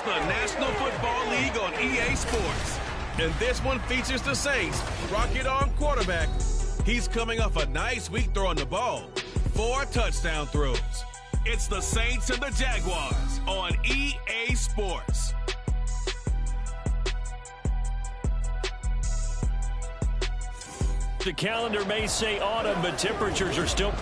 the National Football League on EA Sports. And this one features the Saints' rocket arm quarterback. He's coming off a nice week throwing the ball. 4 touchdown throws. It's the Saints and the Jaguars on EA Sports. The calendar may say autumn, but temperatures are still...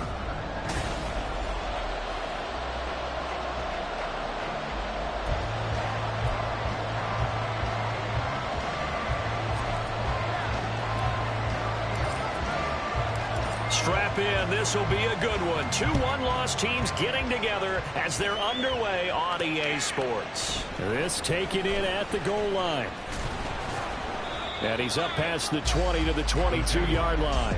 Strap in. This will be a good one. 2 one-loss teams getting together as they're underway on EA Sports. This taken in at the goal line. And he's up past the 20 to the 22-yard line.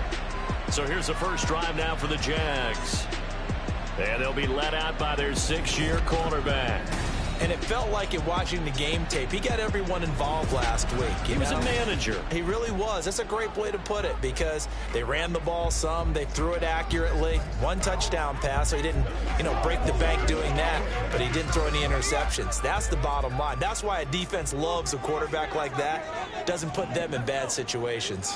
So here's the first drive now for the Jags. And they'll be let out by their 6-year quarterback. And it felt like it watching the game tape. He got everyone involved last week. He was a manager. He really was. That's a great way to put it because they ran the ball some. They threw it accurately. 1 touchdown pass, so he didn't, break the bank doing that. But he didn't throw any interceptions. That's the bottom line. That's why a defense loves a quarterback like that. Doesn't put them in bad situations.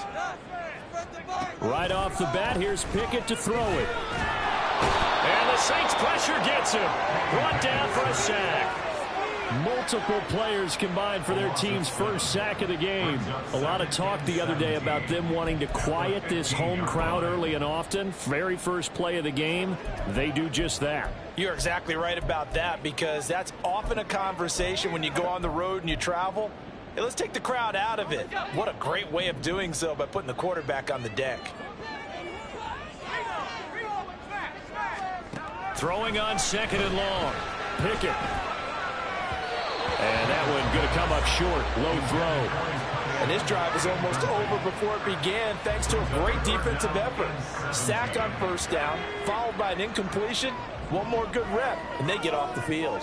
Right off the bat, here's Pickett to throw it. And the Saints pressure gets him. Brought down for a sack. Multiple players combined for their team's first sack of the game. A lot of talk the other day about them wanting to quiet this home crowd early and often. Very first play of the game, they do just that. You're exactly right about that because that's often a conversation when you go on the road and you travel. Hey, let's take the crowd out of it. What a great way of doing so by putting the quarterback on the deck. Throwing on 2nd and long. Pickett. And that one going to come up short. Low throw. And this drive is almost over before it began thanks to a great defensive effort. Sack on 1st down, followed by an incompletion. 1 more good rep, and they get off the field.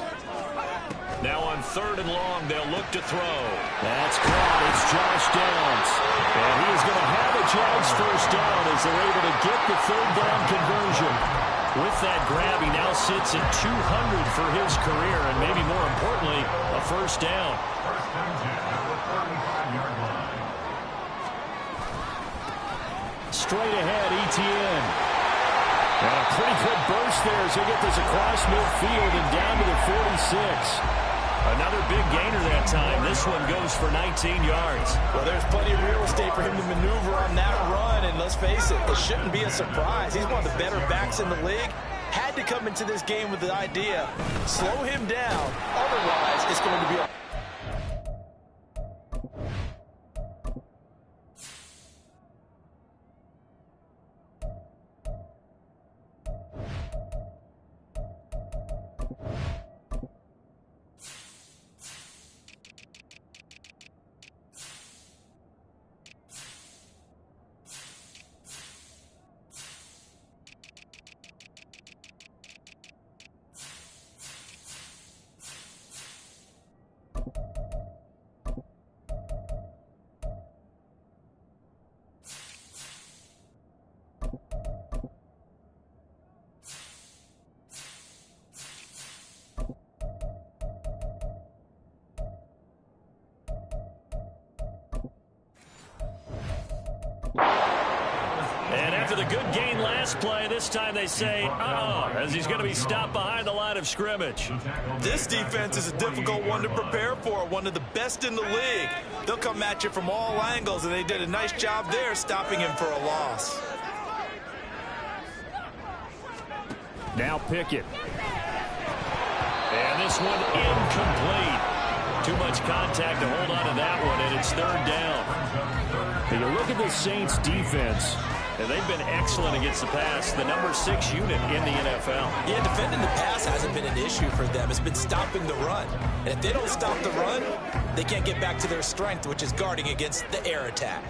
Now on 3rd and long, they'll look to throw. That's caught. It's Josh Downs. And he is going to have a Jags 1st down as they're able to get the 3rd down conversion. With that grab, he now sits at 200 for his career, and maybe more importantly, a 1st down. Straight ahead, Etienne. And a pretty good burst there as he gets this across midfield and down to the 46. Another big gainer that time. This one goes for 19 yards. Well, there's plenty of real estate for him to maneuver on that run, and let's face it, it shouldn't be a surprise. He's one of the better backs in the league. Had to come into this game with the idea, slow him down, otherwise it's going to be a... After the good gain last play, this time they say, as he's going to be stopped behind the line of scrimmage. This defense is a difficult one to prepare for, one of the best in the league. They'll come at you from all angles, and they did a nice job there stopping him for a loss. Now Pickett. And this one incomplete. Too much contact to hold on to that one, and it's 3rd down. And you look at the Saints defense, and they've been excellent against the pass, the number 6 unit in the NFL. Yeah, defending the pass hasn't been an issue for them. It's been stopping the run. And if they don't stop the run, they can't get back to their strength, which is guarding against the air attack.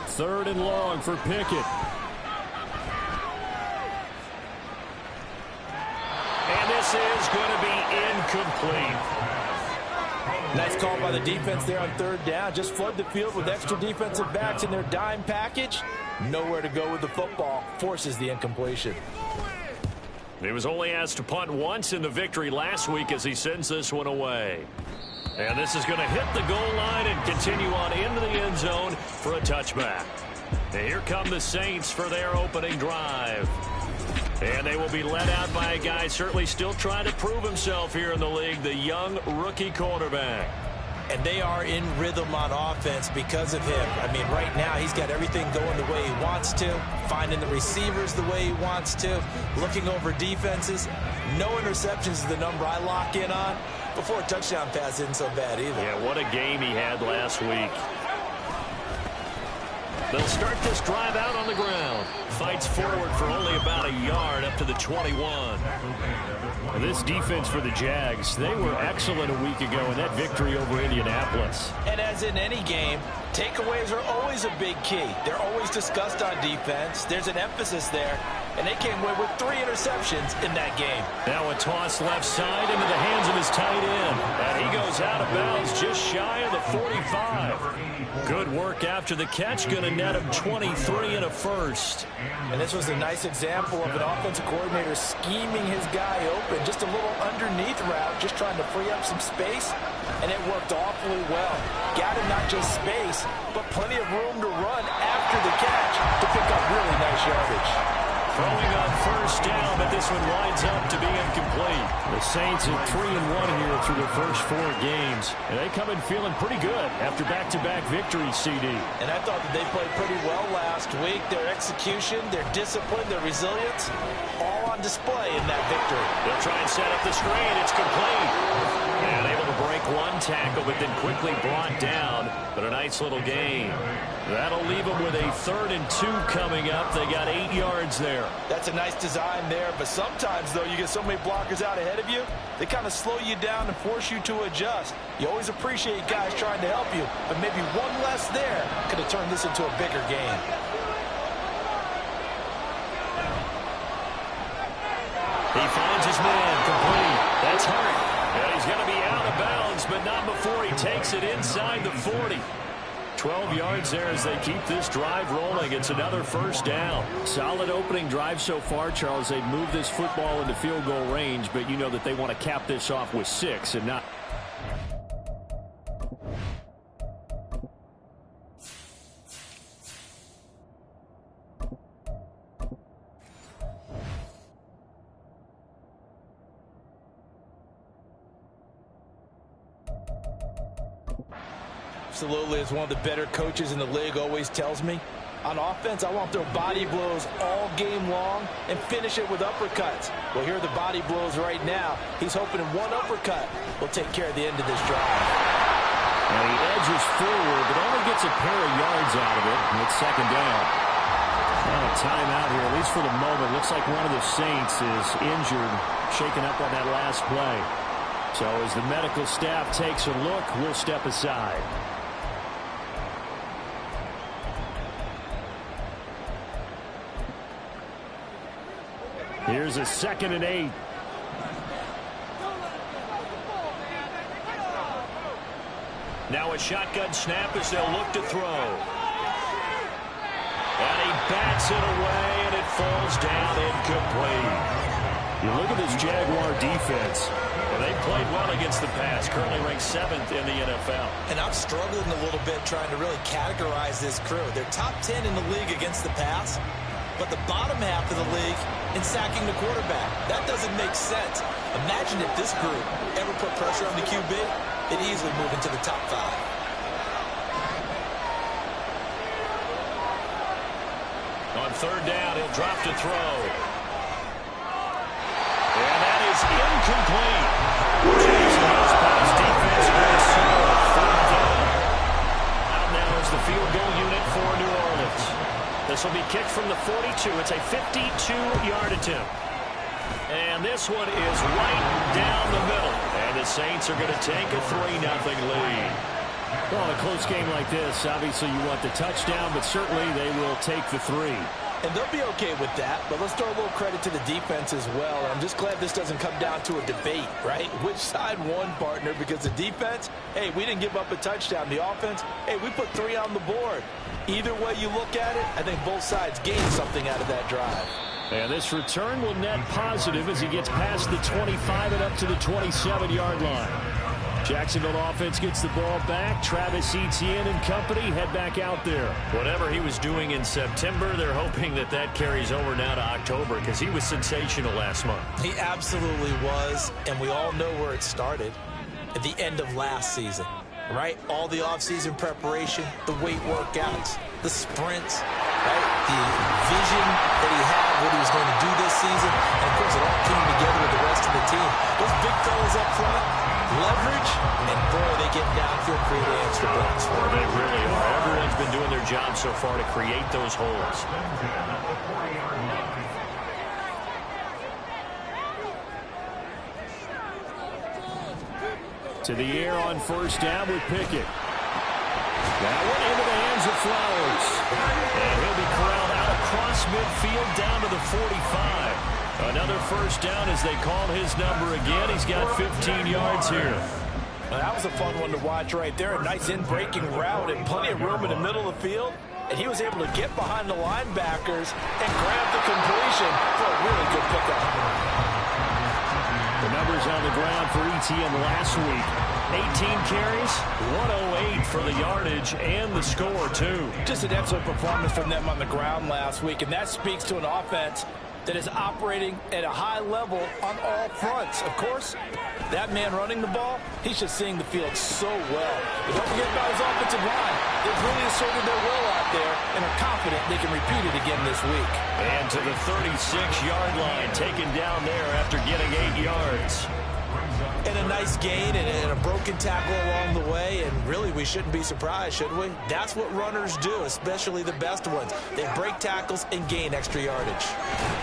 3rd and long for Pickett. And this is going to be incomplete. Nice call by the defense there on 3rd down. Just flood the field with extra defensive backs in their dime package. Nowhere to go with the football. Forces the incompletion. He was only asked to punt once in the victory last week as he sends this one away. And this is going to hit the goal line and continue on into the end zone for a touchback. And here come the Saints for their opening drive. And they will be led out by a guy certainly still trying to prove himself here in the league, the young rookie quarterback. And they are in rhythm on offense because of him. I mean, right now he's got everything going the way he wants to, finding the receivers the way he wants to, looking over defenses. No interceptions is the number I lock in on. Before a touchdown pass isn't so bad either. Yeah, what a game he had last week. They'll start this drive out on the ground. Fights forward for only about a yard up to the 21. This defense for the Jags, they were excellent a week ago in that victory over Indianapolis. And as in any game, takeaways are always a big key. They're always discussed on defense. There's an emphasis there. And they came away with 3 interceptions in that game. Now a toss left side into the hands of his tight end. And he goes out of bounds just shy of the 45. Good work after the catch. Going to net him 23 and a first. And this was a nice example of an offensive coordinator scheming his guy open. Just a little underneath route, just trying to free up some space. And it worked awfully well. Got him not just space, but plenty of room to run after the catch to pick up really nice yardage. Throwing on first down, but this one winds up to be incomplete. The Saints are 3-1 here through their first 4 games. And they come in feeling pretty good after back-to-back victories, CD. And I thought that they played pretty well last week. Their execution, their discipline, their resilience, all on display in that victory. They'll try and set up the screen. It's complete. And able to break one tackle, but then quickly brought down. But a nice little gain. That'll leave them with a 3rd and 2 coming up. They got 8 yards there. That's a nice design there, but sometimes, though, you get so many blockers out ahead of you, they kind of slow you down and force you to adjust. You always appreciate guys trying to help you, but maybe one less there could have turned this into a bigger game. He finds his man, complete. That's Hart. And he's going to be out of bounds, but not before he takes it inside the 40. 12 yards there as they keep this drive rolling. It's another first down. Solid opening drive so far, Charles. They've moved this football into field goal range, but you know that they want to cap this off with 6 and not... Absolutely, as one of the better coaches in the league always tells me, on offense, I want their body blows all game long and finish it with uppercuts. Well, here are the body blows right now. He's hoping one uppercut will take care of the end of this drive. And he edges forward, but only gets a pair of yards out of it, and it's 2nd down. Well, a timeout here, at least for the moment. Looks like one of the Saints is injured, shaken up on that last play. So as the medical staff takes a look, we'll step aside. Here's a 2nd and 8. Now a shotgun snap as they'll look to throw. And he bats it away, and it falls down incomplete. You look at this Jaguar defense. Well, they played well against the pass, currently ranked 7th in the NFL. And I'm struggling a little bit trying to really categorize this crew. They're top 10 in the league against the pass, but the bottom half of the league in sacking the quarterback. That doesn't make sense. Imagine if this group ever put pressure on the QB, it'd easily move into the top 5. On 3rd down, he'll drop to throw. And that is incomplete. Jacksonville's pass defense goes solid. 4th down. Out now is the field goal unit for New Orleans. This will be kicked from the 42. It's a 52-yard attempt. And this one is right down the middle. And the Saints are going to take a 3-0 lead. Well, in a close game like this, obviously you want the touchdown, but certainly they will take the 3. And they'll be okay with that, but let's throw a little credit to the defense as well. I'm just glad this doesn't come down to a debate, right? Which side won, partner? Because the defense, hey, we didn't give up a touchdown. The offense, hey, we put 3 on the board. Either way you look at it, I think both sides gained something out of that drive. And this return will net positive as he gets past the 25 and up to the 27-yard line. Jacksonville offense gets the ball back. Travis Etienne and company head back out there. Whatever he was doing in September, they're hoping that that carries over now to October because he was sensational last month. He absolutely was, and we all know where it started at the end of last season, right? All the offseason preparation, the weight workouts, the sprints, right? The vision that he had, what he was going to do this season, and of course it all came together with the rest of the team. Those big fellas up front, leverage, and boy, they get downfield, create extra blocks for them. They really are. Everyone's been doing their job so far to create those holes. To the air on first down with Pickett. That one into the hands of Flowers. And he'll be corralled out across midfield down to the 45. Another first down as they call his number again. He's got 15 yards here. Well, that was a fun one to watch right there. A nice in-breaking route and plenty of room in the middle of the field. And he was able to get behind the linebackers and grab the completion for a really good pickup. The numbers on the ground for Etienne last week. 18 carries, 108 for the yardage, and the score, too. Just an excellent performance from them on the ground last week, and that speaks to an offense that is operating at a high level on all fronts. Of course, that man running the ball, he's just seeing the field so well. But don't forget about his offensive line. They've really asserted their will out there and are confident they can repeat it again this week. And to the 36-yard line, taken down there after getting 8 yards. And a nice gain and a broken tackle along the way, and really we shouldn't be surprised, should we? That's what runners do, especially the best ones. They break tackles and gain extra yardage.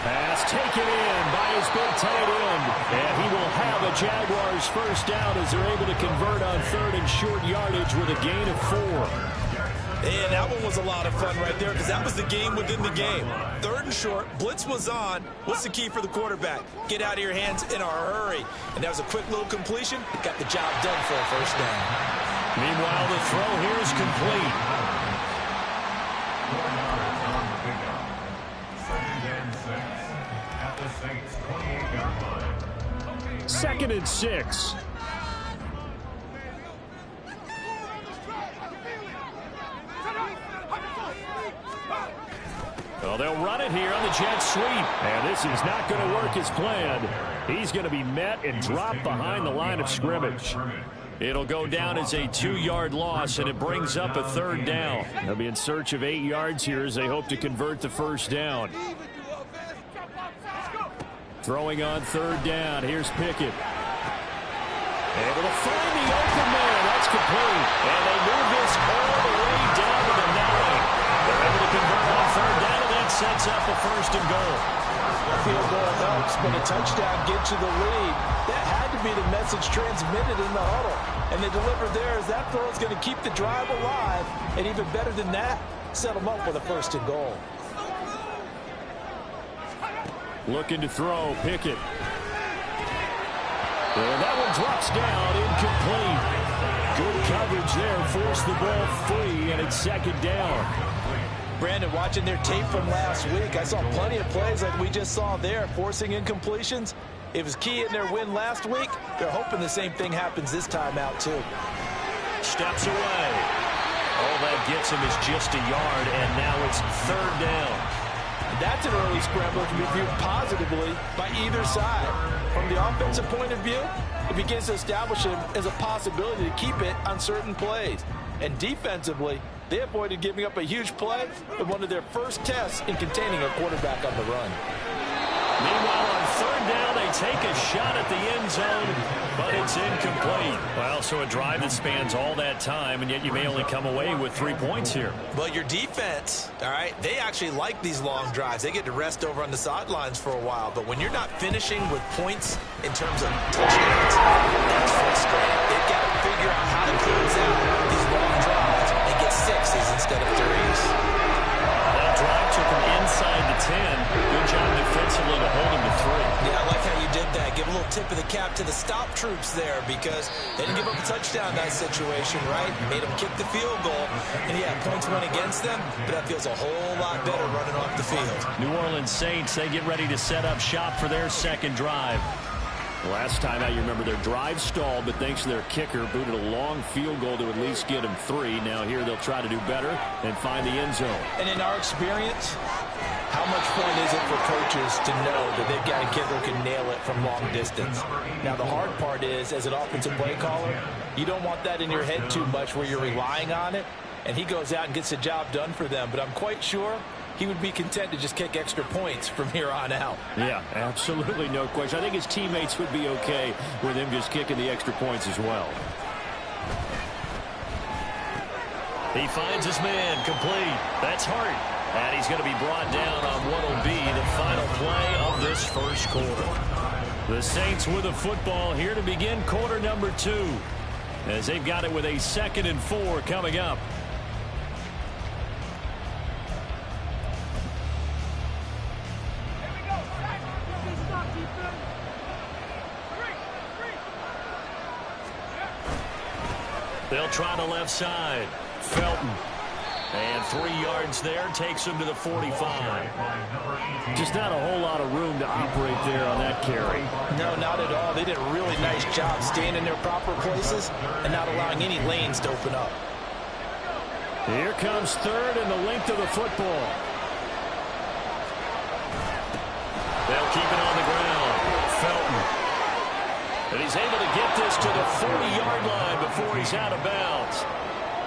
Pass taken in by his big tight end, and he will have a Jaguars first down as they're able to convert on third and short yardage with a gain of 4. And that one was a lot of fun right there because that was the game within the game. Third and short, blitz was on. What's the key for the quarterback? Get out of your hands in a hurry. And that was a quick little completion. Got the job done for a first down. Meanwhile, the throw here is complete. Second and 6. Well, they'll run it here on the jet sweep. And this is not going to work as planned. He's going to be met and dropped behind the line of scrimmage. It'll go down as a 2-yard loss, and it brings up a third down. They'll be in search of 8 yards here as they hope to convert the first down. Throwing on third down. Here's Pickett. Able to find the open man. That's complete. And they move this all the way down to the 9. They're able to convert on third down, and that sets up a first and goal. A field goal helps, but a touchdown gets you the lead. That had to be the message transmitted in the huddle. And they delivered there as that throw is going to keep the drive alive. And even better than that, set them up with a first and goal. Looking to throw, Pickett. And that one drops down, incomplete. Good coverage there, forced the ball free, and it's second down. Brandon, watching their tape from last week, I saw plenty of plays like we just saw there, forcing incompletions. It was key in their win last week. They're hoping the same thing happens this time out, too. Steps away. All that gets him is just a yard, and now it's third down. That's an early scramble that can be viewed positively by either side. From the offensive point of view, it begins to establish it as a possibility to keep it on certain plays. And defensively, they avoided giving up a huge play in one of their first tests in containing a quarterback on the run. Meanwhile, on third down, they take a shot at the end zone, but it's incomplete. Well, so a drive that spans all that time, and yet you may only come away with 3 points here. But your defense, all right, they actually like these long drives. They get to rest over on the sidelines for a while. But when you're not finishing with points in terms of touchdowns, that's frustrating. They've got to figure out how to close out these long drives and get 6s instead of 3s. That drive took them inside the 10. Good job defensively to hold him to 3. Yeah, I like how you did that. Give a little tip of the cap to the stop troops there because they didn't give up a touchdown in that situation, right? Made them kick the field goal. And, yeah, points went against them, but that feels a whole lot better running off the field. New Orleans Saints, they get ready to set up shop for their second drive. Last time out, you remember their drive stalled, but thanks to their kicker, booted a long field goal to at least get them 3. Now here they'll try to do better and find the end zone. And in our experience, how much fun is it for coaches to know that they've got a kid who can nail it from long distance? Now, the hard part is, as an offensive play caller, you don't want that in your head too much where you're relying on it, and he goes out and gets the job done for them. But I'm quite sure he would be content to just kick extra points from here on out. Yeah, absolutely no question. I think his teammates would be okay with him just kicking the extra points as well. He finds his man complete. That's Hart. And he's going to be brought down on what will be the final play of this first quarter. The Saints with a football here to begin quarter number 2, as they've got it with a 2nd and 4 coming up. They'll try the left side. Felton. And 3 yards there, takes him to the 45. Just not a whole lot of room to operate there on that carry. No, not at all. They did a really nice job staying in their proper places and not allowing any lanes to open up. Here comes 3rd and the length of the football. They'll keep it on the ground. Felton. And he's able to get this to the 40-yard line before he's out of bounds.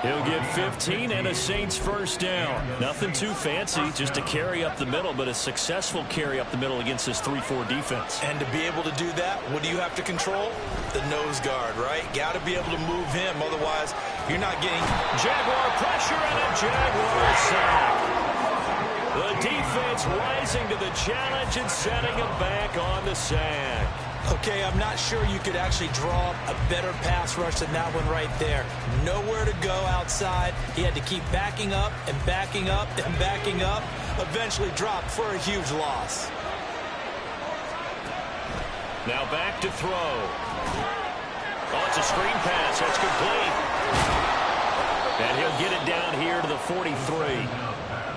He'll get 15 and a Saints first down. Nothing too fancy, just a carry up the middle, but a successful carry up the middle against this 3-4 defense. And to be able to do that, what do you have to control? The nose guard, right? Got to be able to move him, otherwise you're not getting Jaguar pressure and a Jaguar sack. The defense rising to the challenge and setting him back on the sack. Okay, I'm not sure you could actually draw up a better pass rush than that one right there. Nowhere to go outside. He had to keep backing up and backing up and backing up. Eventually dropped for a huge loss. Now back to throw. Oh, it's a screen pass. That's complete. And he'll get it down here to the 43.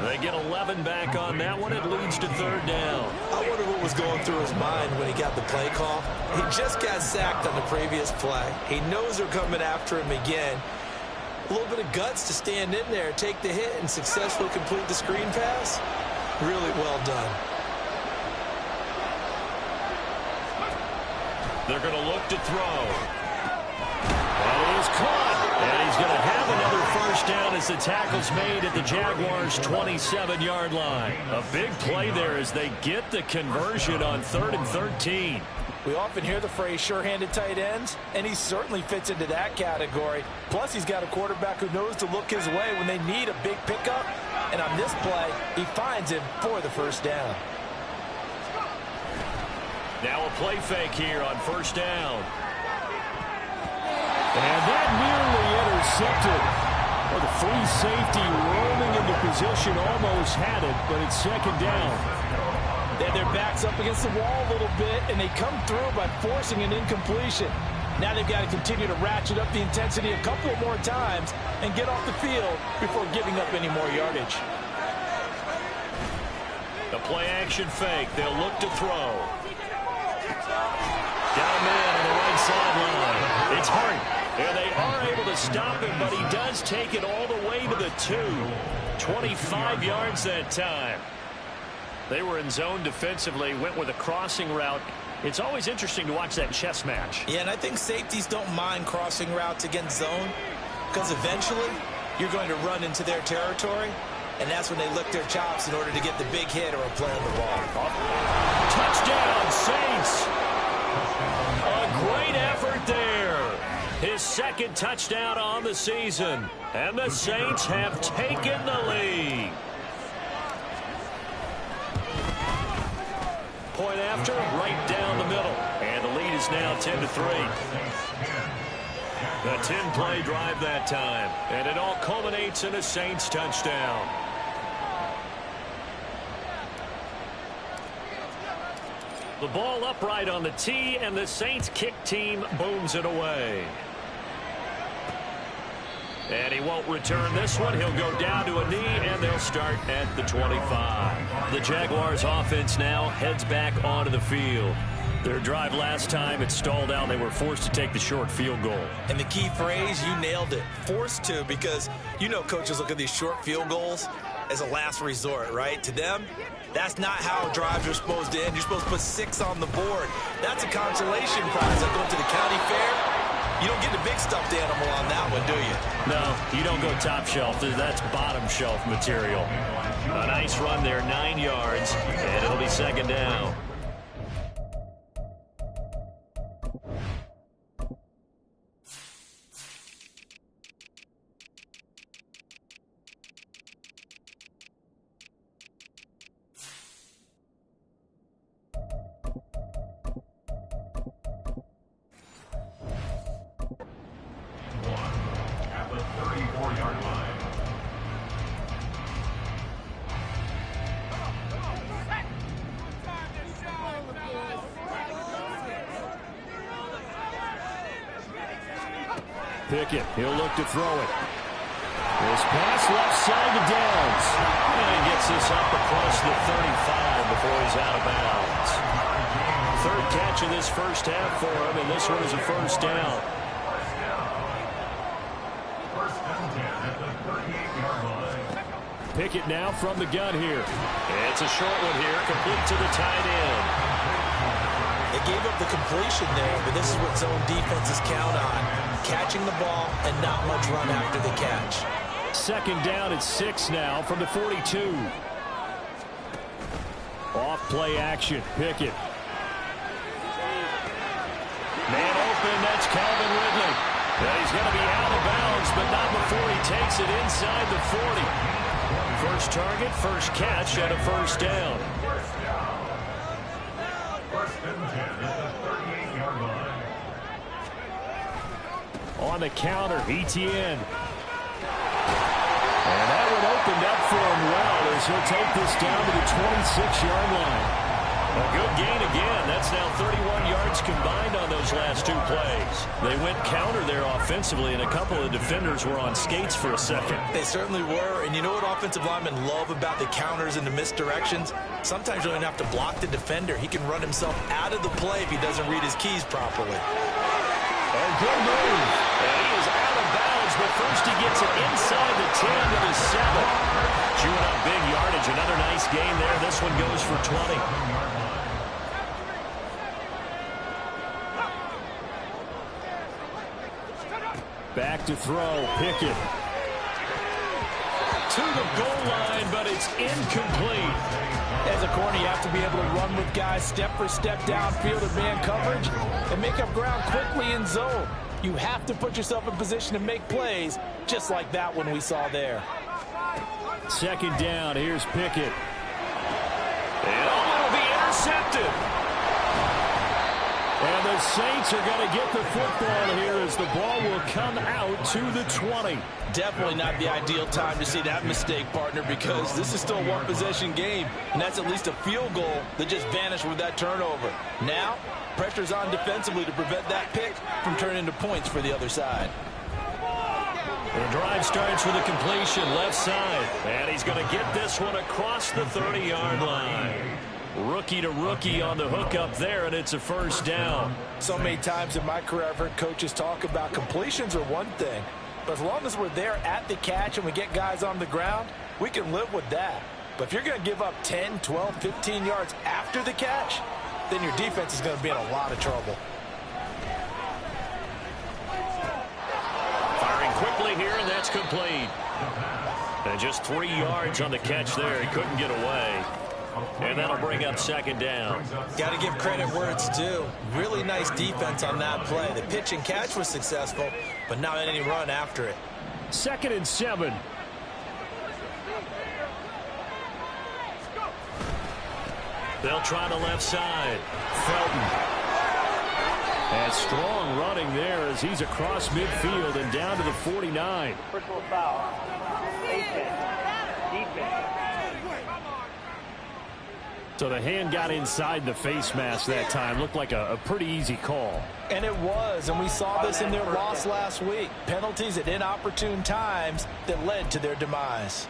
They get 11 back on that one. It leads to 3rd down. I wonder what was going through his mind when he got the play call. He just got sacked on the previous play. He knows they're coming after him again. A little bit of guts to stand in there, take the hit, and successfully complete the screen pass. Really well done. They're going to look to throw. That is caught. And he's going to have another first down as the tackle's made at the Jaguars' 27-yard line. A big play there as they get the conversion on 3rd and 13. We often hear the phrase sure-handed tight ends, and he certainly fits into that category. Plus, he's got a quarterback who knows to look his way when they need a big pickup. And on this play, he finds him for the first down. Now a play fake here on 1st down. And that nearly intercepted. Well, the free safety rolling into position almost had it, but it's 2nd down. They have their backs up against the wall a little bit, and they come through by forcing an incompletion. Now they've got to continue to ratchet up the intensity a couple of more times and get off the field before giving up any more yardage. The play action fake. They'll look to throw. Got a man on the right sideline. It's Hart. And they are able to stop him, but he does take it all the way to the 2. 25 yards that time. They were in zone defensively, went with a crossing route. It's always interesting to watch that chess match. Yeah, and I think safeties don't mind crossing routes against zone because eventually you're going to run into their territory, and that's when they lick their chops in order to get the big hit or a play on the ball. Touchdown, Saints. A great effort there. His 2nd touchdown on the season. And the Saints have taken the lead. Point after, right down the middle. And the lead is now 10-3. The 10-play drive that time. And it all culminates in a Saints touchdown. The ball upright on the tee, and the Saints kick team booms it away. And he won't return this one. He'll go down to a knee, and they'll start at the 25. The Jaguars offense now heads back onto the field. Their drive last time, it stalled out. They were forced to take the short field goal. And the key phrase, you nailed it. Forced to, because you know coaches look at these short field goals as a last resort, right? To them, that's not how drives are supposed to end. You're supposed to put 6 on the board. That's a consolation prize. Like going to the county fair. You don't get the big stuffed animal on that one, do you? No, you don't go top shelf. That's bottom shelf material. A nice run there, 9 yards, and it'll be second down. Pickett, he'll look to throw it. This pass left side to Downs. And he gets this up across the 35 before he's out of bounds. Third catch of this first half for him, and this one is a first down. Pickett now from the gun here. It's a short one here, complete to the tight end. They gave up the completion there, but this is what zone defenses count on. Catching the ball and not much run after the catch. Second down at 6 now from the 42. Off play action, Pickett. Man open, that's Calvin Ridley. And he's going to be out of bounds, but not before he takes it inside the 40. First target, first catch, and a first down. On the counter, Etienne. And that one opened up for him well as he'll take this down to the 26-yard line. A good gain again. That's now 31 yards combined on those last 2 plays. They went counter there offensively, and a couple of defenders were on skates for a second. They certainly were, and you know what offensive linemen love about the counters and the misdirections? Sometimes you don't have to block the defender. He can run himself out of the play if he doesn't read his keys properly. A good move. And he is out of bounds, but first he gets it inside the 10 to the 7. Chewing up big yardage. Another nice gain there. This one goes for 20. Back to throw, Pickett. To the goal line, but it's incomplete. As a corner, you have to be able to run with guys step for step downfield in man coverage and make up ground quickly in zone. You have to put yourself in position to make plays, just like that one we saw there. Second down, here's Pickett. And it'll be intercepted. And the Saints are going to get the football here as the ball will come out to the 20. Definitely not the ideal time to see that mistake, partner, because this is still a one-possession game, and that's at least a field goal that just vanished with that turnover. Now, pressure's on defensively to prevent that pick from turning into points for the other side. The drive starts with a completion left side, and he's going to get this one across the 30-yard line. Rookie to rookie on the hook up there, and it's a first down. So many times in my career I've heard coaches talk about completions are one thing, but as long as we're there at the catch and we get guys on the ground, we can live with that. But if you're going to give up 10, 12, 15 yards after the catch, then your defense is going to be in a lot of trouble. Firing quickly here, and that's complete. And just 3 yards on the catch there. He couldn't get away. And that'll bring up second down. Got to give credit where it's due. Really nice defense on that play. The pitch and catch was successful, but not any run after it. 2nd and 7. They'll try the left side. Felton. And strong running there as he's across midfield and down to the 49. Personal foul. Defense. So the hand got inside the face mask that time. Looked like a pretty easy call. And it was, and we saw this in their loss last week. Penalties at inopportune times that led to their demise.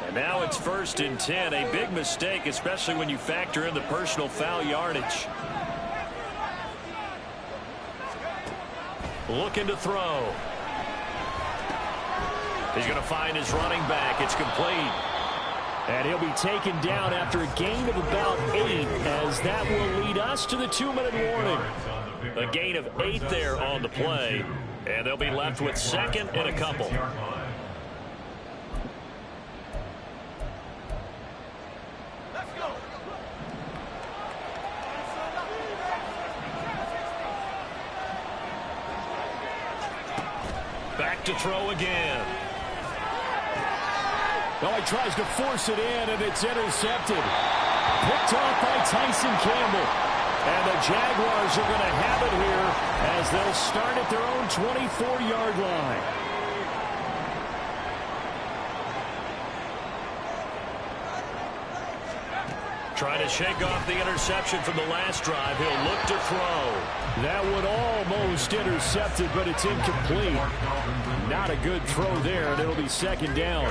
And now it's 1st and 10. A big mistake, especially when you factor in the personal foul yardage. Looking to throw. He's going to find his running back. It's complete. And he'll be taken down after a gain of about 8, as that will lead us to the 2-minute warning. A gain of 8 there on the play. And they'll be left with 2nd and a couple. Back to throw again. Oh, he tries to force it in, and it's intercepted. Picked off by Tyson Campbell. And the Jaguars are going to have it here as they'll start at their own 24-yard line. Trying to shake off the interception from the last drive. He'll look to throw. That would almost intercept it, but it's incomplete. Not a good throw there, and it'll be 2nd down.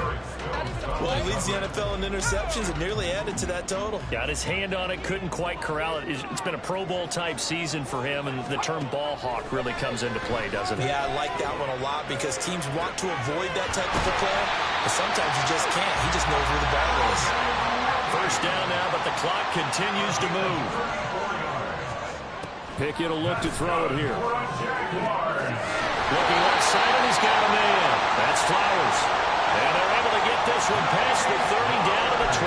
Well, he leads the NFL in interceptions and nearly added to that total. Got his hand on it, couldn't quite corral it. It's been a Pro Bowl-type season for him, and the term ball hawk really comes into play, doesn't it? Yeah, I like that one a lot because teams want to avoid that type of a play, but sometimes you just can't. He just knows where the ball is. 1st down now, but the clock continues to move. Pickett will look to throw it here. Looking left side, and he's got a man. That's Flowers. And they're able to get this one past the 30 down to the 25.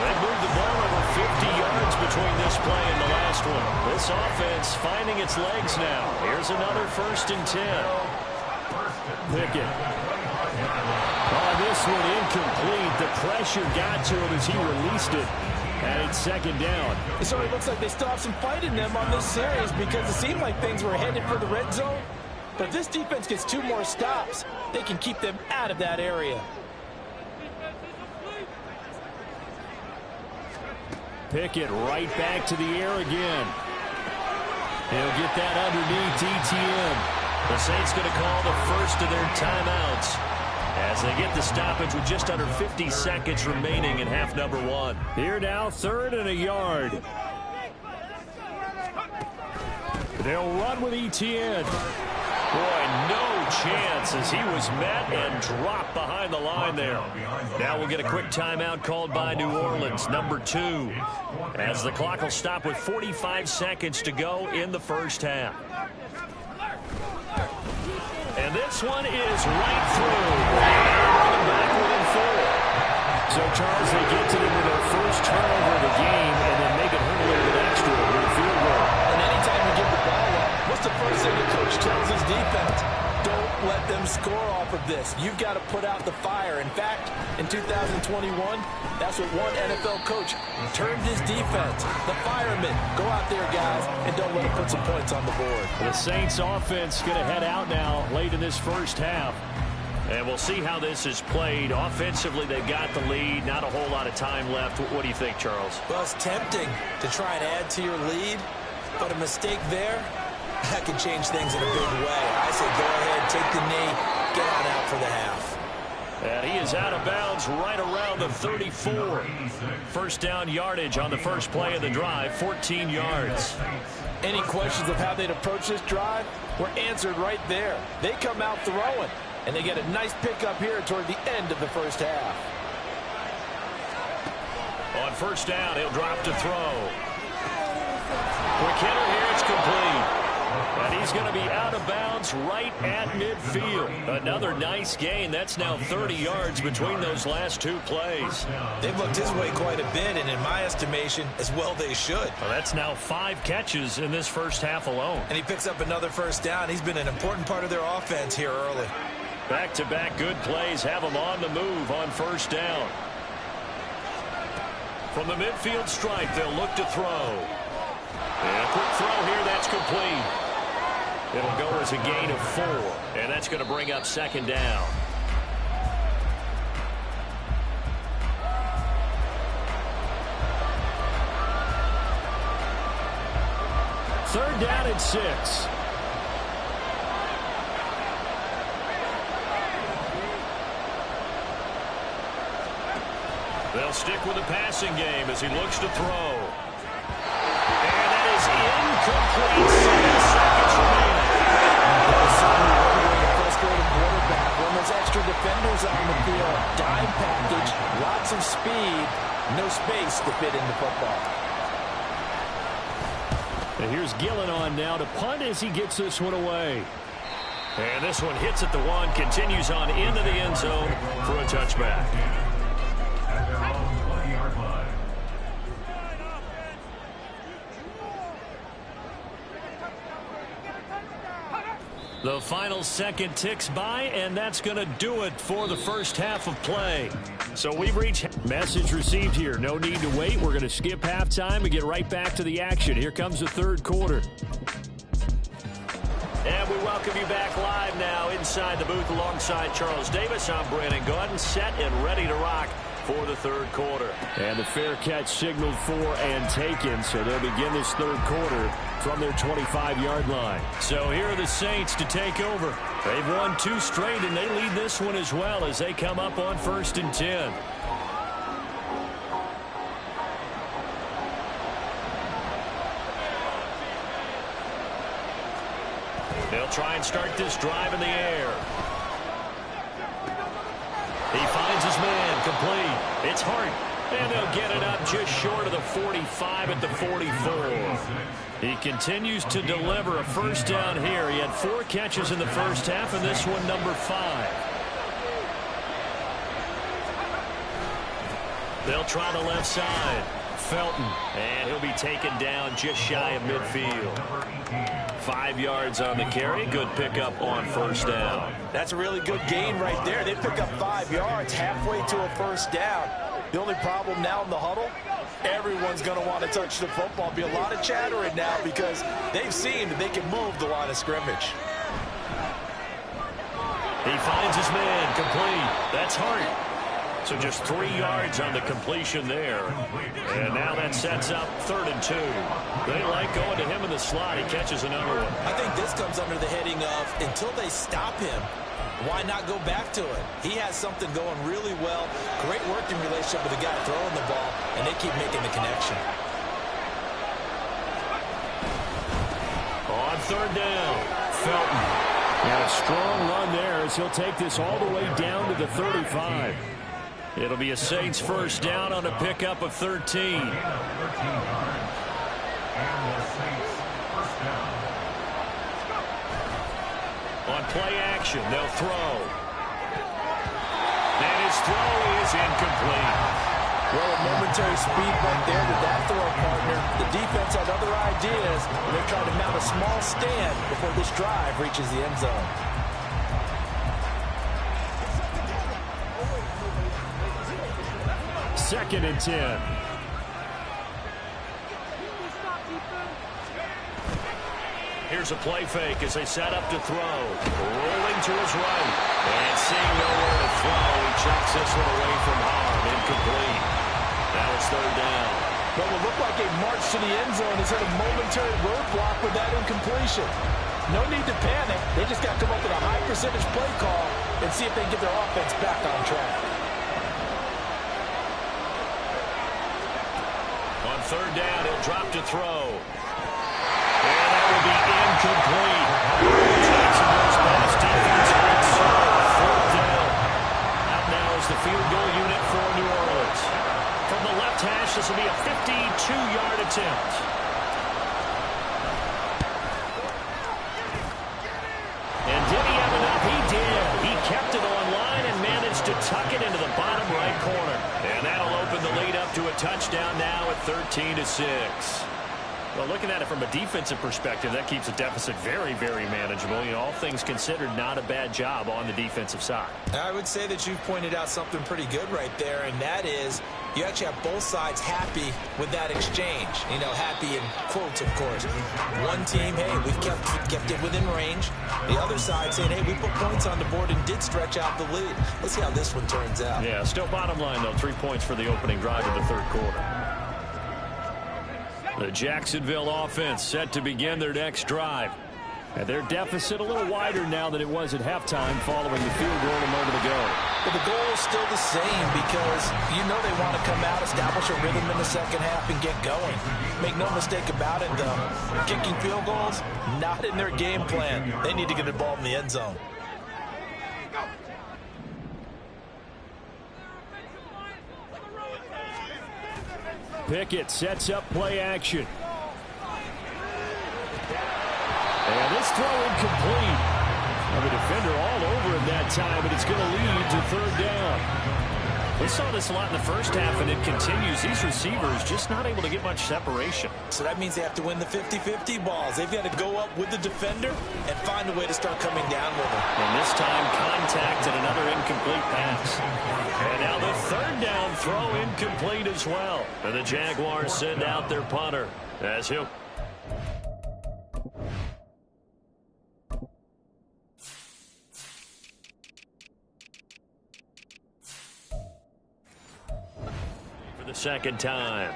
They moved the ball over 50 yards between this play and the last one. This offense finding its legs now. Here's another 1st and 10. Pickett. Oh, this one incomplete. The pressure got to him as he released it. And it's 2nd down. So it looks like they still have some fight in them on this series because it seemed like things were headed for the red zone. But if this defense gets 2 more stops, they can keep them out of that area. Pickett right back to the air again. He'll get that underneath ETN. The Saints going to call the first of their timeouts as they get the stoppage with just under 50 seconds remaining in half number 1. Here now, 3rd and a yard. They'll run with ETN. Boy, no chance as he was met and dropped behind the line there. Now we'll get a quick timeout called by New Orleans, number 2, as the clock will stop with 45 seconds to go in the 1st half. And this one is right through. Running back within 4. So, Charles, they get to them with their first turnover of the game and then make it hurt a little bit extra with a field goal. And anytime you give the ball up, what's the first thing the coach tells his defense? Don't let them score off of this. You've got to put out the fire. In fact, in 2021, that's what one NFL coach termed his defense. The firemen. Go out there, guys, and don't let them put some points on the board. The Saints offense going to head out now late in this 1st half. And we'll see how this is played. Offensively, they got the lead. Not a whole lot of time left. What do you think, Charles? Well, it's tempting to try and add to your lead, but a mistake there, that can change things in a big way. I say go ahead, take the knee, get on out for the half. And he is out of bounds right around the 34. 1st down yardage on the first play of the drive, 14 yards. Any questions of how they'd approach this drive were answered right there. They come out throwing, and they get a nice pickup here toward the end of the 1st half. On 1st down, he'll drop to throw. Quick hitter here, it's complete. And he's going to be out of bounds right at midfield. Another nice gain. That's now 30 yards between those last 2 plays. They've looked his way quite a bit, and in my estimation, as well they should. Well, that's now 5 catches in this 1st half alone. And he picks up another 1st down. He's been an important part of their offense here early. Back-to-back good plays have him on the move on 1st down. From the midfield stripe, they'll look to throw. And a quick throw here, that's complete. It'll go as a gain of 4, and that's going to bring up 2nd down. 3rd down and 6. They'll stick with the passing game as he looks to throw. And that is incomplete. 7 seconds remaining. Frustrated quarterback. When there's extra defenders on the field, dime package, lots of speed, no space to fit into football. And here's Gillen on now to punt as he gets this one away. And this one hits at the 1, continues on into the end zone for a touchback. The final second ticks by, and that's going to do it for the first half of play. So we've reached... Message received here. No need to wait. We're going to skip halftime and get right back to the action. Here comes the 3rd quarter. And we welcome you back live now inside the booth alongside Charles Davis. I'm Brandon Gaudin, set and ready to rock for the 3rd quarter. And the fair catch signaled for and taken, so they'll begin this 3rd quarter from their 25-yard line. So here are the Saints to take over. They've won 2 straight, and they lead this one as well as they come up on 1st and 10. They'll try and start this drive in the air. He finds his man, complete. It's Hart, and they'll get it up just short of the 45 at the 44. He continues to deliver a 1st down here. He had 4 catches in the 1st half, and this one number 5. They'll try the left side. Felton, and he'll be taken down just shy of midfield. 5 yards on the carry. Good pickup on 1st down. That's a really good gain right there. They pick up 5 yards halfway to a 1st down. The only problem now in the huddle, everyone's going to want to touch the football. Be a lot of chattering now because they've seen that they can move the line of scrimmage. He finds his man, complete. That's Hart. So just 3 yards on the completion there. And now that sets up 3rd and 2. They like going to him in the slot. He catches another one. I think this comes under the heading of until they stop him, why not go back to it? He has something going really well. Great working relationship with the guy throwing the ball, and they keep making the connection. On 3rd down, Felton. And a strong run there as he'll take this all the way down to the 35. It'll be a Saints 1st down on a pickup of 13. On play action, they'll throw. And his throw is incomplete. Well, a momentary speed bump there to that throw partner. The defense had other ideas, and they're trying to mount a small stand before this drive reaches the end zone. Second and 10. Here's a play fake as they set up to throw. Rolling to his right. And seeing nowhere to throw, he chucks this one away from harm. Incomplete. Now it's 3rd down. What will look like a march to the end zone is at a momentary roadblock with that incompletion. No need to panic. They just got to come up with a high percentage play call and see if they can get their offense back on track. On 3rd down, he'll drop to throw. And that will be incomplete. Jacksonville's pass defense gets 4th down. Out now is the field goal unit for New Orleans. From the left hash, this will be a 52-yard attempt. And did he have enough? He did. He kept it on line and managed to tuck it into the bottom right corner. And that'll open the lead up to a touchdown now at 13-6. Well, looking at it from a defensive perspective, that keeps the deficit very, very manageable. You know, all things considered, not a bad job on the defensive side. I would say that you've pointed out something pretty good right there, and that is you actually have both sides happy with that exchange. You know, happy in quotes, of course. One team, hey, we've kept it within range. The other side saying, hey, we put points on the board and did stretch out the lead. Let's see how this one turns out. Yeah, still bottom line, though, 3 points for the opening drive of the 3rd quarter. The Jacksonville offense set to begin their next drive. And their deficit a little wider now than it was at halftime following the field goal a moment ago. But the goal is still the same because you know they want to come out, establish a rhythm in the second half, and get going. Make no mistake about it, though. Kicking field goals, not in their game plan. They need to get the ball in the end zone. Pickett sets up play action. And this throw incomplete. The defender all over him that time, but it's going to lead to third down. We saw this a lot in the first half, and it continues. These receivers just not able to get much separation. So that means they have to win the 50-50 balls. They've got to go up with the defender and find a way to start coming down with him. And this time, contact and another incomplete pass. And now the third down throw incomplete as well. And the Jaguars send out their punter as he'll... second time.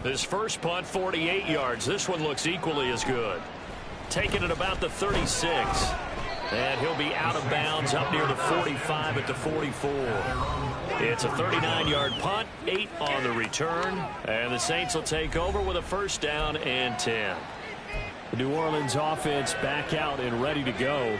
This first punt, 48 yards. This one looks equally as good. Taken at about the 36. And he'll be out of bounds up near the 45 at the 44. It's a 39-yard punt, 8 on the return. And the Saints will take over with a first down and 10. The New Orleans offense back out and ready to go.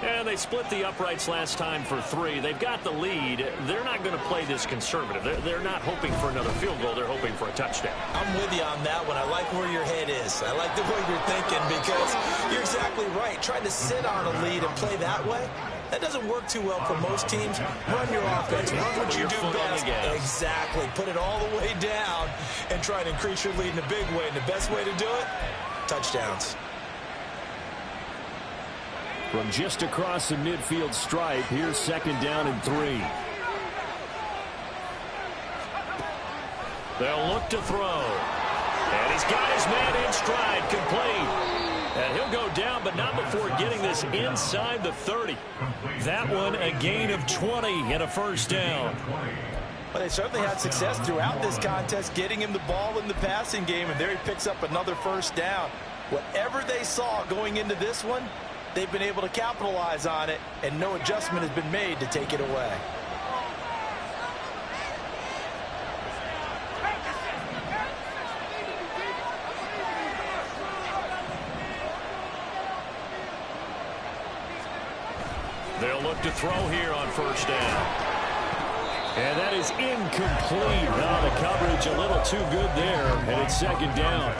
And they split the uprights last time for 3. They've got the lead. They're not going to play this conservative. They're not hoping for another field goal. They're hoping for a touchdown. I'm with you on that one. I like where your head is. I like the way you're thinking because you're exactly right. Trying to sit on a lead and play that way, that doesn't work too well for most teams. Run your offense. Run what you do best. Exactly. Put it all the way down and try to increase your lead in a big way. And the best way to do it, touchdowns. From just across the midfield stripe, here's second down and 3. They'll look to throw. And he's got his man in stride, complete. And he'll go down, but not before getting this inside the 30. That one a gain of 20 and a first down. Well, they certainly had success throughout this contest, getting him the ball in the passing game, and there he picks up another first down. Whatever they saw going into this one, they've been able to capitalize on it, and no adjustment has been made to take it away. They'll look to throw here on first down. And that is incomplete. Oh, the coverage a little too good there, and it's second down.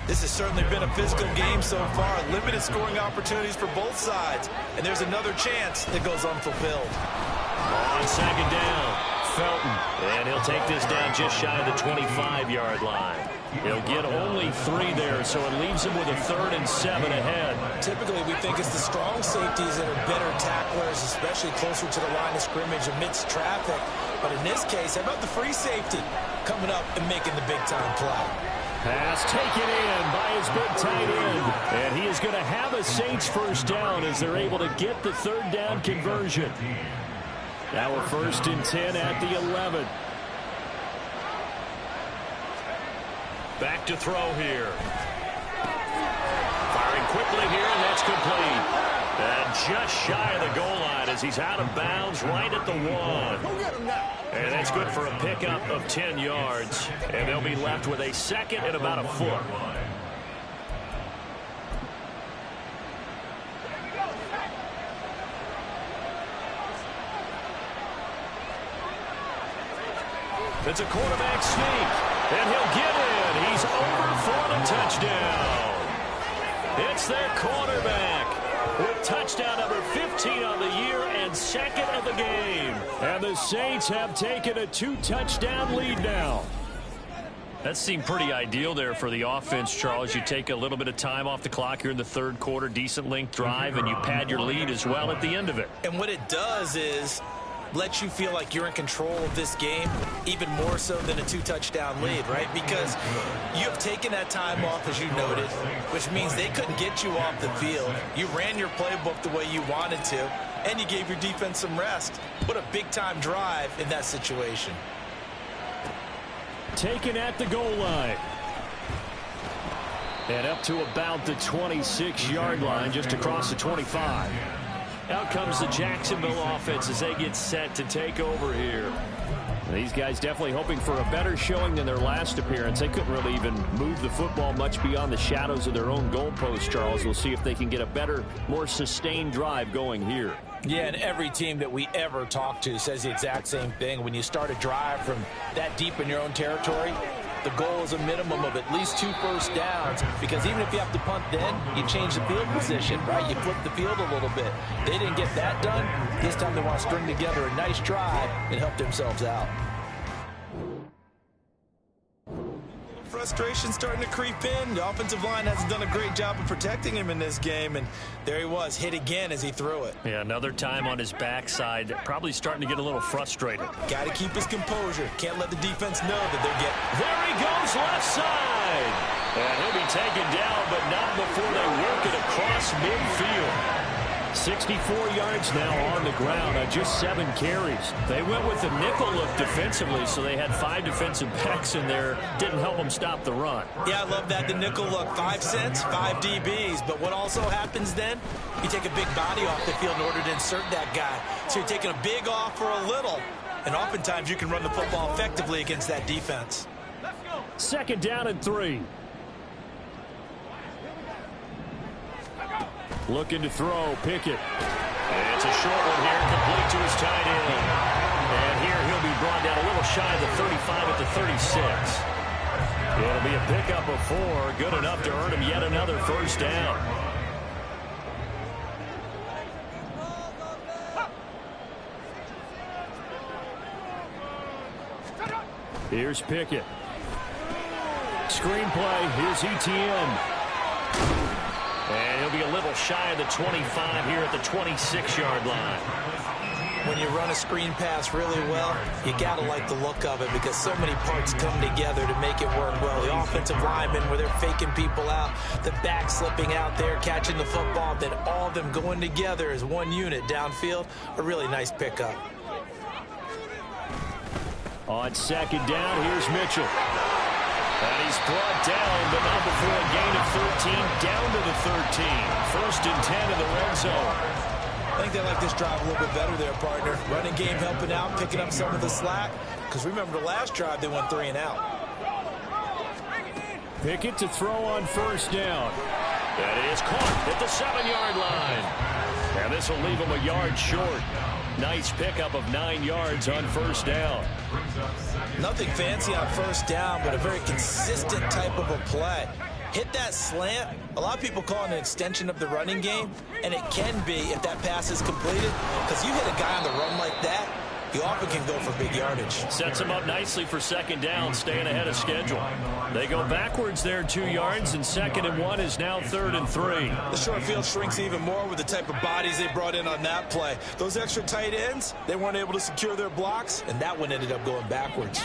This has certainly been a physical game so far. Limited scoring opportunities for both sides. And there's another chance that goes unfulfilled. On second down, Felton. And he'll take this down just shy of the 25-yard line. He'll get only 3 there, so it leaves him with a 3rd and 7 ahead. Typically, we think it's the strong safeties that are better tacklers, especially closer to the line of scrimmage amidst traffic. But in this case, how about the free safety coming up and making the big-time play? Pass taken in by his big tight end. And he is going to have a Saints first down as they're able to get the 3rd down conversion. Now a 1st and 10 at the 11. Back to throw here. Firing quickly here, and that's complete. And just shy of the goal line as he's out of bounds right at the 1. And that's good for a pickup of 10 yards. And they'll be left with a 2nd and about a foot. It's a quarterback sneak. And he'll get in. He's over for the touchdown. It's their quarterback with touchdown number 15 on the year and 2nd of the game. And the Saints have taken a 2-touchdown lead now. That seemed pretty ideal there for the offense, Charles. You take a little bit of time off the clock here in the 3rd quarter, decent length drive, and you pad your lead as well at the end of it. And what it does is let you feel like you're in control of this game, even more so than a 2-touchdown lead, right? Because you have taken that time off, as you noted, which means they couldn't get you off the field. You ran your playbook the way you wanted to, and you gave your defense some rest. What a big-time drive in that situation. taken at the goal line. And up to about the 26-yard line, just across the 25. Out comes the Jacksonville offense as they get set to take over here. These guys definitely hoping for a better showing than their last appearance. They couldn't really even move the football much beyond the shadows of their own goalpost, Charles. We'll see if they can get a better, more sustained drive going here. Yeah, and every team that we ever talk to says the exact same thing. When you start a drive from that deep in your own territory, the goal is a minimum of at least 2 first downs, because even if you have to punt then, you change the field position, right? You flip the field a little bit. They didn't get that done. This time they want to string together a nice drive and help themselves out. Frustration starting to creep in. The offensive line hasn't done a great job of protecting him in this game, and there he was, hit again as he threw it. Yeah, another time on his backside, probably starting to get a little frustrated. Got to keep his composure. Can't let the defense know that they're getting... There he goes, left side. And he'll be taken down, but not before they work it across midfield. 64 yards now on the ground on just 7 carries. They went with the nickel look defensively, so they had 5 defensive backs in there. Didn't help them stop the run. Yeah, I love that, the nickel look. 5 cents, 5 DBs. But what also happens then, you take a big body off the field in order to insert that guy. So you're taking a big off for a little. And oftentimes you can run the football effectively against that defense. 2nd down and 3. Looking to throw, Pickett. And it's a short one here, complete to his tight end. And here he'll be brought down a little shy of the 35 at the 36. It'll be a pickup of 4, good enough to earn him yet another first down. Here's Pickett. Screenplay, here's ETN. And he'll be a little shy of the 25 here at the 26-yard line. When you run a screen pass really well, you got to like the look of it, because so many parts come together to make it work well. The offensive linemen, where they're faking people out, the back slipping out there, catching the football, then all of them going together as one unit downfield. A really nice pickup. On 2nd down, here's Mitchell. And he's brought down, but not before a gain of 13, down to the 13. 1st and 10 in the red zone. I think they like this drive a little bit better there, partner. Running game helping out, picking up some of the slack. Because remember, the last drive, they went 3 and out. Pickett to throw on 1st down. That is caught at the 7-yard line. And this will leave him a yard short. Nice pickup of 9 yards on 1st down. Nothing fancy on 1st down, but a very consistent type of a play. Hit that slant. A lot of people call it an extension of the running game, and it can be if that pass is completed, because you hit a guy on the run like that, he often can go for big yardage. Sets him up nicely for 2nd down, staying ahead of schedule. They go backwards there 2 yards, and 2nd and 1 is now 3rd and 3. The short field shrinks even more with the type of bodies they brought in on that play. Those extra tight ends, they weren't able to secure their blocks, and that one ended up going backwards.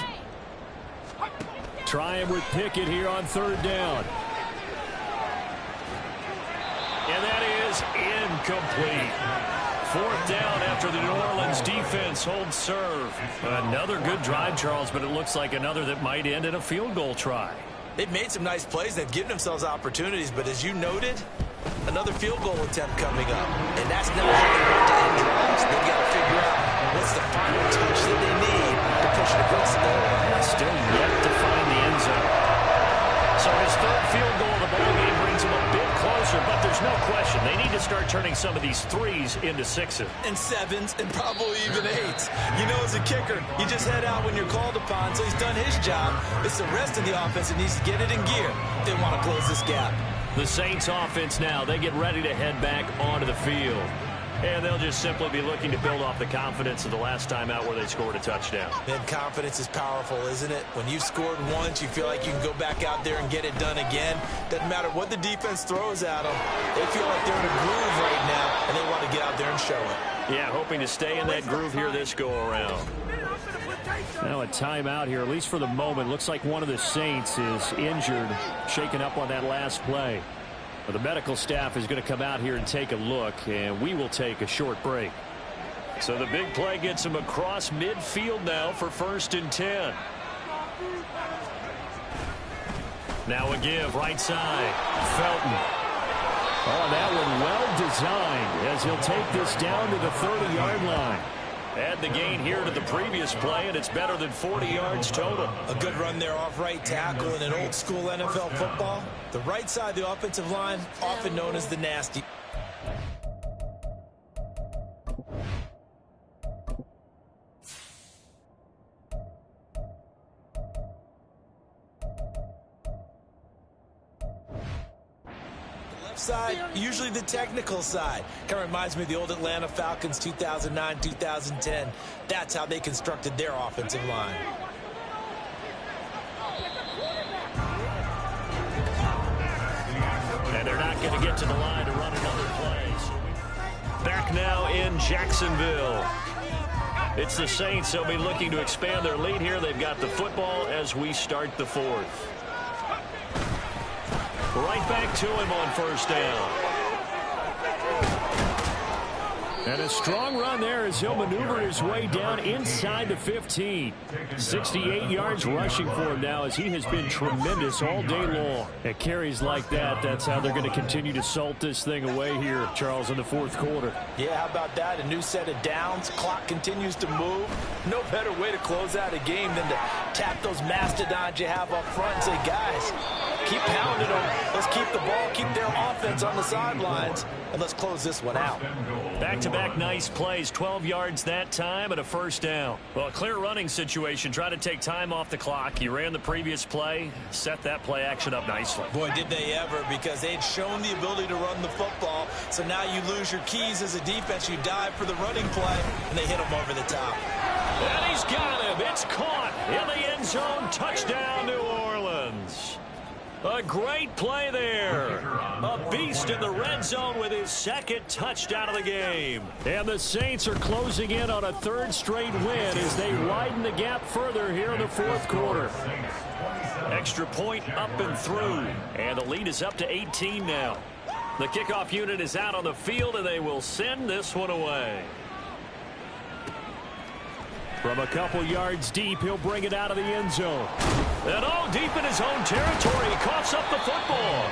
Trying with Pickett here on 3rd down. And that is incomplete. 4th down after the New Orleans defense holds serve. Another good drive, Charles, but it looks like another that might end in a field goal try. They've made some nice plays. They've given themselves opportunities, but as you noted, another field goal attempt coming up. And that's not how they want to end drives. They've got to figure out what's the final touch that they need to push it across the goal line. Still yet to find the end zone. So his 3rd field goal of the ball game brings him a bit closer, but there's no question they need to start turning some of these 3s into 6s. And 7s, and probably even 8s. You know, as a kicker, you just head out when you're called upon, so he's done his job. It's the rest of the offense that needs to get it in gear if they want to close this gap. The Saints offense now, they get ready to head back onto the field. And they'll just simply be looking to build off the confidence of the last time out where they scored a touchdown. And confidence is powerful, isn't it? When you've scored once, you feel like you can go back out there and get it done again. Doesn't matter what the defense throws at them. They feel like they're in a groove right now, and they want to get out there and show it. Yeah, hoping to stay in that groove here this go-around. Now a timeout here, at least for the moment. Looks like one of the Saints is injured, shaken up on that last play. The medical staff is going to come out here and take a look, and we will take a short break. So the big play gets him across midfield now for 1st and 10. Now a give, right side. Felton. Oh, that one well designed as he'll take this down to the 30-yard line. Add the gain here to the previous play, and it's better than 40 yards total. A good run there off right tackle in an old-school NFL football. The right side of the offensive line, often known as the nasty. Side, usually the technical side. Kind of reminds me of the old Atlanta Falcons 2009-2010. That's how they constructed their offensive line. And they're not going to get to the line to run another play. Back now in Jacksonville. It's the Saints. They'll be looking to expand their lead here. They've got the football as we start the fourth. Right back to him on first down. And a strong run there as he'll maneuver his way down inside the 15. 68 yards rushing for him now as he has been tremendous all day long. At carries like that, that's how they're going to continue to salt this thing away here, Charles, in the fourth quarter. Yeah, how about that? A new set of downs. Clock continues to move. No better way to close out a game than to tap those mastodons you have up front and say, guys, keep pounding them. Let's keep the ball, keep their offense on the sidelines, and let's close this one out. Back-to-back nice plays, 12 yards that time and a first down. Well, a clear running situation. Try to take time off the clock. You ran the previous play, set that play action up nicely. Boy, did they ever, because they'd shown the ability to run the football. So now you lose your keys as a defense. You dive for the running play, and they hit him over the top. And he's got him. It's caught in the end zone. Touchdown, New Orleans. A great play there. A beast in the red zone with his second touchdown of the game. And the Saints are closing in on a third straight win as they widen the gap further here in the fourth quarter. Extra point up and through. And the lead is up to 18 now. The kickoff unit is out on the field, and they will send this one away. From a couple yards deep, he'll bring it out of the end zone. And all deep in his own territory, he coughs up the football.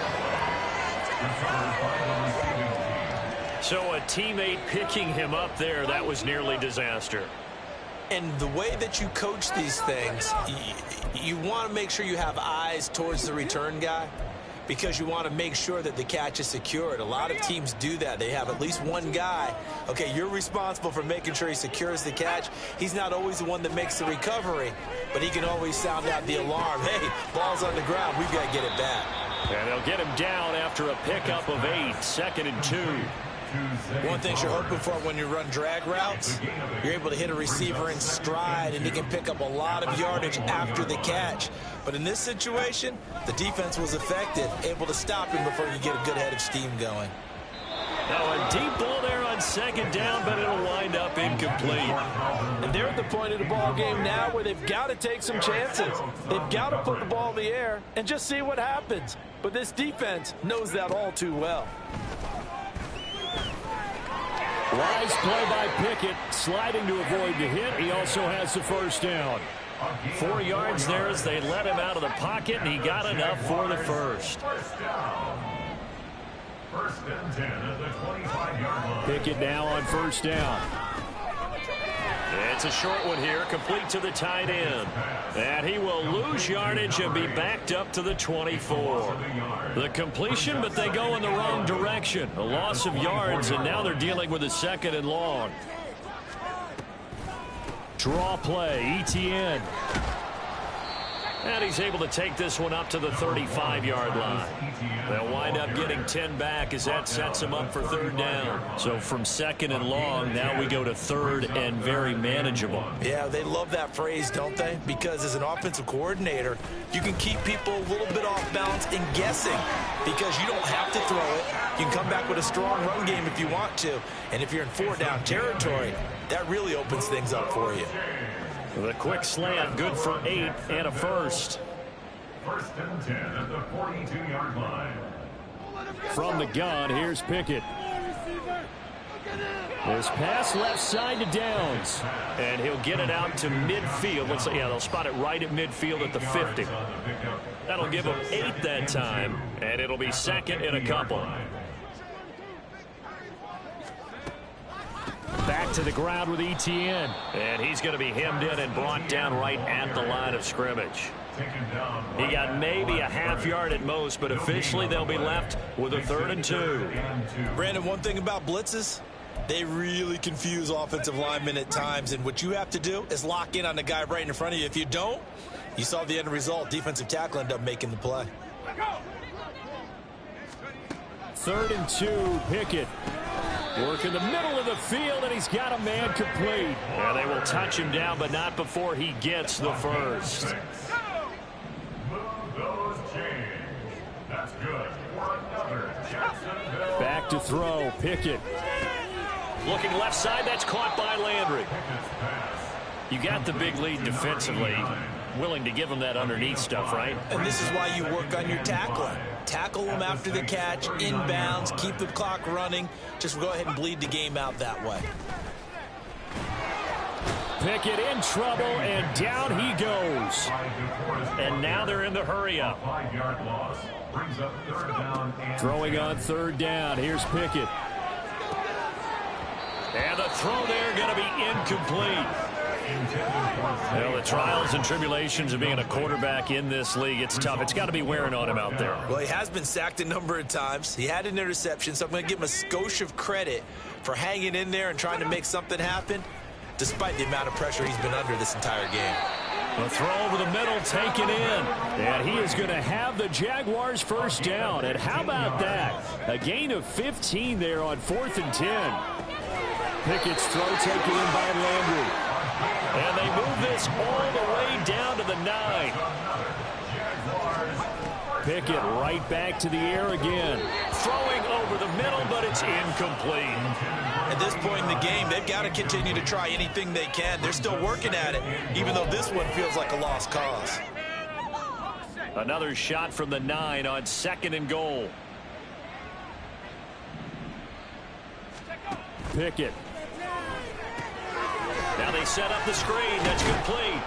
So a teammate picking him up there, that was nearly disaster. And the way that you coach these things, you want to make sure you have eyes towards the return guy, because you want to make sure that the catch is secured. A lot of teams do that. They have at least one guy. Okay, you're responsible for making sure he secures the catch. He's not always the one that makes the recovery, but he can always sound out the alarm. Hey, ball's on the ground. We've got to get it back. And they'll get him down after a pickup of 8, 2nd and 2. One thing you're hoping for when you run drag routes, you're able to hit a receiver in stride, and he can pick up a lot of yardage after the catch. But in this situation, the defense was effective, able to stop him before you get a good head of steam going. Now a deep ball there on 2nd down, but it'll wind up incomplete. And they're at the point of the ball game now where they've got to take some chances. They've got to put the ball in the air and just see what happens. But this defense knows that all too well. Wise play by Pickett, sliding to avoid the hit. He also has the first down. 4 yards there as they let him out of the pocket, and he got enough for the first. First and 10 at the 25-yard line. Pickett now on first down. It's a short one here, complete to the tight end. And he will lose yardage and be backed up to the 24. The completion, but they go in the wrong direction. A loss of yards, and now they're dealing with a 2nd and long. Draw play, Etienne. And he's able to take this one up to the 35-yard line. They'll wind up getting 10 back as that sets him up for 3rd down. So from 2nd and long, now we go to 3rd and very manageable. Yeah, they love that phrase, don't they? Because as an offensive coordinator, you can keep people a little bit off balance and guessing, because you don't have to throw it. You can come back with a strong run game if you want to. And if you're in 4-down territory, that really opens things up for you. The quick slant, good for 8 and a first. First and 10 at the 42-yard line. From the gun, here's Pickett. This pass left side to Downs. And he'll get it out to midfield. Looks like, yeah, they'll spot it right at midfield at the 50. That'll give them 8 that time, and it'll be second in a couple. Back to the ground with Etienne. And he's going to be hemmed in and brought down right at the line of scrimmage. He got maybe a half yard at most, but officially they'll be left with a 3rd and 2. Brandon, one thing about blitzes, they really confuse offensive linemen at times, and what you have to do is lock in on the guy right in front of you. If you don't, you saw the end result. Defensive tackle ended up making the play. 3rd and 2, Pickett. Work in the middle of the field, and he's got a man complete. Yeah, they will touch him down, but not before he gets the first. Move those chains. That's good for another Jacksonville. Back to throw, Pickett. Looking left side, that's caught by Landry. You got the big lead defensively. Willing to give him that underneath stuff, right? And this is why you work on your tackling. Tackle them after the catch, inbounds, keep the clock running. Just go ahead and bleed the game out that way. Pickett in trouble, and down he goes. And now they're in the hurry-up. 5-yard loss brings up 3rd down. Throwing on 3rd down. Here's Pickett. And the throw there going to be incomplete. Well, the trials and tribulations of being a quarterback in this league, it's tough. It's got to be wearing on him out there. Well, he has been sacked a number of times. He had an interception, so I'm going to give him a skosh of credit for hanging in there and trying to make something happen, despite the amount of pressure he's been under this entire game. The throw over the middle taken in. And he is going to have the Jaguars first down. And how about that? A gain of 15 there on 4th and 10. Pickett's throw taken in by Landry. And they move this all the way down to the 9. Pickett right back to the air again. Throwing over the middle, but it's incomplete. At this point in the game, they've got to continue to try anything they can. They're still working at it, even though this one feels like a lost cause. Another shot from the 9 on 2nd and goal. Pickett. Now they set up the screen. That's complete.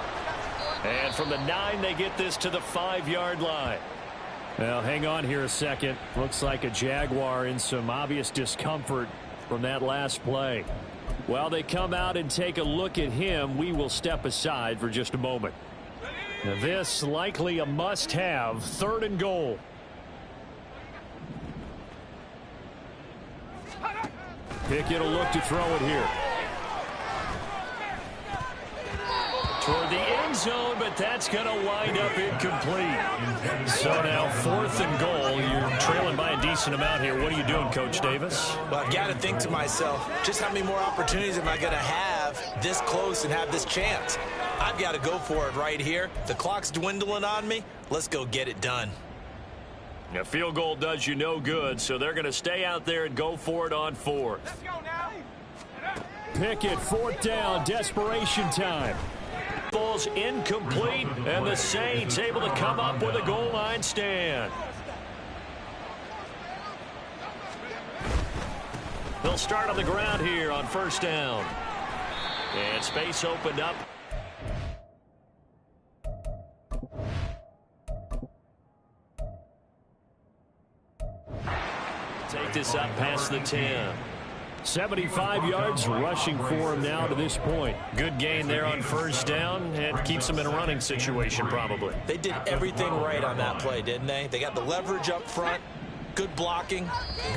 And from the 9, they get this to the 5-yard line. Well, hang on here a second. Looks like a Jaguar in some obvious discomfort from that last play. While they come out and take a look at him, we will step aside for just a moment. Now this likely a must-have. 3rd and goal. Pickett will look to throw it here. Toward the end zone, but that's going to wind up incomplete. So now 4th and goal. You're trailing by a decent amount here. What are you doing, Coach Davis? Well, I've got to think to myself, just how many more opportunities am I going to have this close and have this chance? I've got to go for it right here. The clock's dwindling on me. Let's go get it done. A field goal does you no good, so they're going to stay out there and go for it on 4th. Let's go now. Pickett, 4th down, desperation time. Ball's incomplete, and the Saints able to come up with a goal line stand. They'll start on the ground here on 1st down. And space opened up. Take this up past the 10. 75 yards rushing for him now to this point. Good gain there on 1st down, and keeps them in a running situation probably. They did everything right on that play, didn't they? They got the leverage up front, good blocking,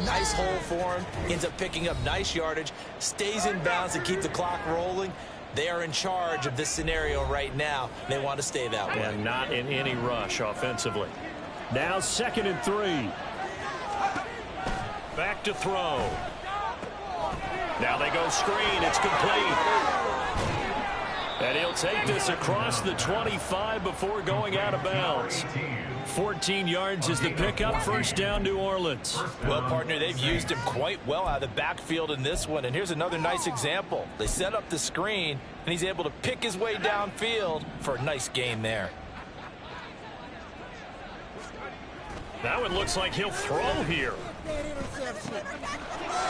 nice hole for him, ends up picking up nice yardage, stays in bounds to keep the clock rolling. They are in charge of this scenario right now. They want to stay that way. And not in any rush offensively. Now 2nd and 3. Back to throw. Now they go screen. It's complete. And he'll take this across the 25 before going out of bounds. 14 yards is the pickup. 1st down, New Orleans. Well, partner, they've used him quite well out of the backfield in this one. And here's another nice example. They set up the screen, and he's able to pick his way downfield for a nice gain there. Now it looks like he'll throw here.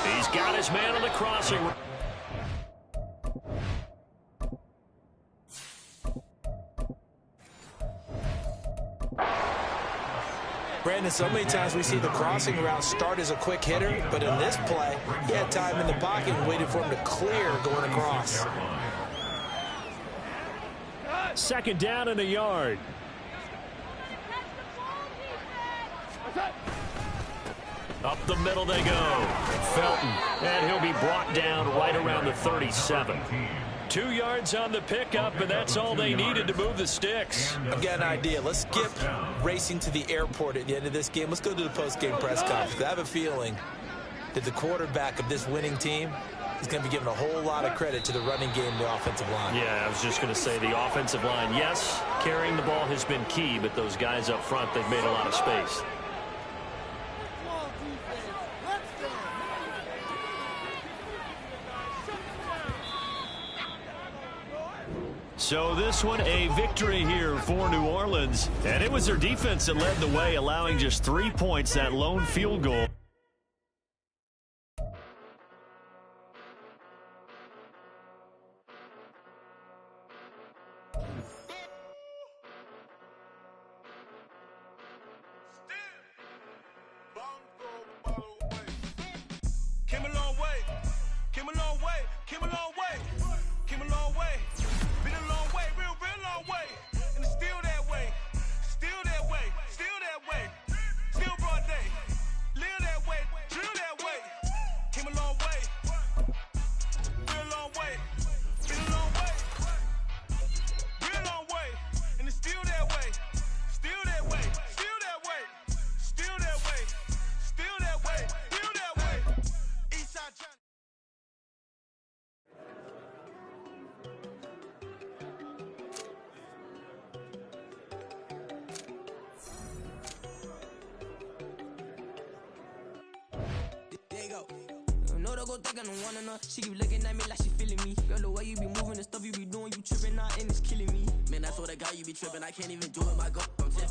He's got his man on the crossing. Brandon, so many times we see the crossing route start as a quick hitter, but in this play, he had time in the pocket and waited for him to clear going across. Second down and a yard. Up the middle they go. Felton, and he'll be brought down right around the 37. 2 yards on the pickup, and that's all they needed to move the sticks. I've got an idea. Let's skip racing to the airport at the end of this game. Let's go to the post-game press conference. I have a feeling that the quarterback of this winning team is going to be given a whole lot of credit to the running game and the offensive line. Yeah, I was just going to say the offensive line, yes, carrying the ball has been key, but those guys up front, they've made a lot of space. So this one, a victory here for New Orleans. And it was their defense that led the way, allowing just 3 points, that lone field goal. Came a long way, came a long way, came a long way, came a long way. Been a long way, real long way. And it's still that way, still that way, still that way. Still broad day, live that way, drill that way. Came a long way, real long way. Been a long way, real long way. And it's still that way, still that way, still that way, still that way, still that way, still that way. Eastside Johnny. There you go. No, don't go think I don't wanna know. She keep looking at me like she feeling me. Girl, the way you be moving, the stuff you be doing, you tripping out and it's killing me. Man, I swear to God, you be tripping. I can't even do it. My God, I'm Tiffany.